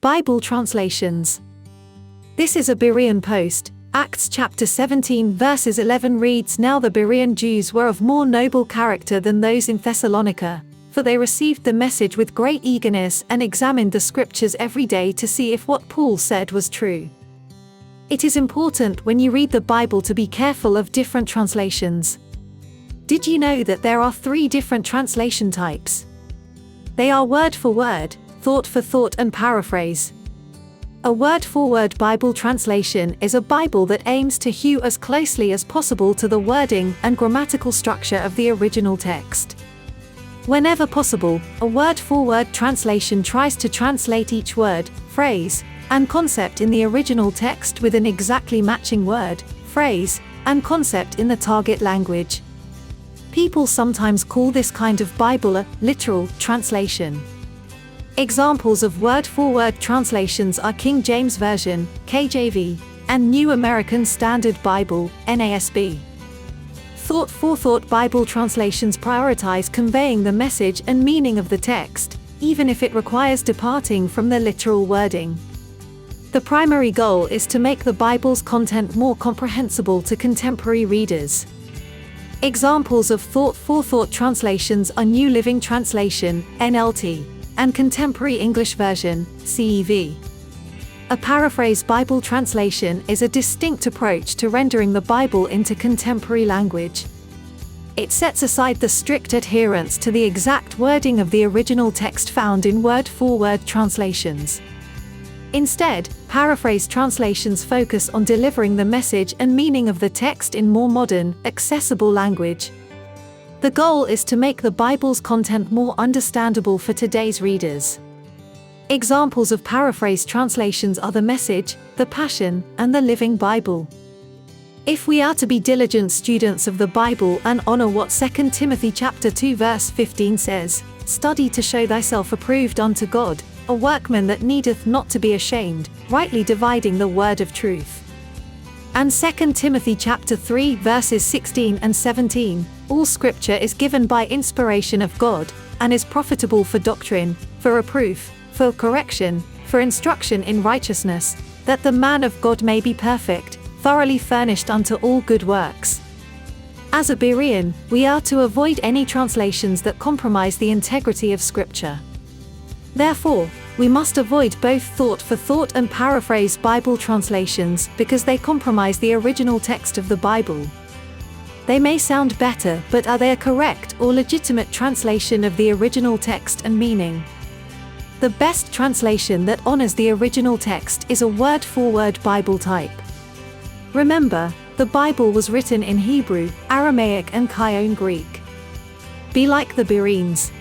Bible translations. This is a Berean Post. Acts chapter 17 verses 11 reads, "Now the Berean Jews were of more noble character than those in Thessalonica, for they received the message with great eagerness and examined the scriptures every day to see if what Paul said was true." It is important when you read the Bible to be careful of different translations. Did you know that there are 3 different translation types? They are word for word, thought for thought, and paraphrase. A word-for-word Bible translation is a Bible that aims to hew as closely as possible to the wording and grammatical structure of the original text. Whenever possible, a word-for-word translation tries to translate each word, phrase, and concept in the original text with an exactly matching word, phrase, and concept in the target language. People sometimes call this kind of Bible a literal translation. Examples of word-for-word translations are King James Version, KJV, and New American Standard Bible, NASB. Thought-for-thought Bible translations prioritize conveying the message and meaning of the text, even if it requires departing from the literal wording. The primary goal is to make the Bible's content more comprehensible to contemporary readers. Examples of thought-for-thought translations are New Living Translation, NLT, and Contemporary English Version, CEV. A paraphrase Bible translation is a distinct approach to rendering the Bible into contemporary language. It sets aside the strict adherence to the exact wording of the original text found in word-for-word translations. Instead, paraphrase translations focus on delivering the message and meaning of the text in more modern, accessible language. The goal is to make the Bible's content more understandable for today's readers. Examples of paraphrase translations are the Message, the Passion, and the Living Bible. If we are to be diligent students of the Bible and honor what 2 Timothy chapter 2 verse 15 says, "Study to show thyself approved unto God, a workman that needeth not to be ashamed, rightly dividing the word of truth." And 2 Timothy chapter 3 verses 16 and 17, "All scripture is given by inspiration of God, and is profitable for doctrine, for reproof, for correction, for instruction in righteousness, that the man of God may be perfect, thoroughly furnished unto all good works." As a Berean, we are to avoid any translations that compromise the integrity of scripture. Therefore, we must avoid both thought-for-thought and paraphrase Bible translations because they compromise the original text of the Bible. They may sound better, but are they a correct or legitimate translation of the original text and meaning? The best translation that honors the original text is a word-for-word Bible type. Remember, the Bible was written in Hebrew, Aramaic, and Koine Greek. Be like the Bereans.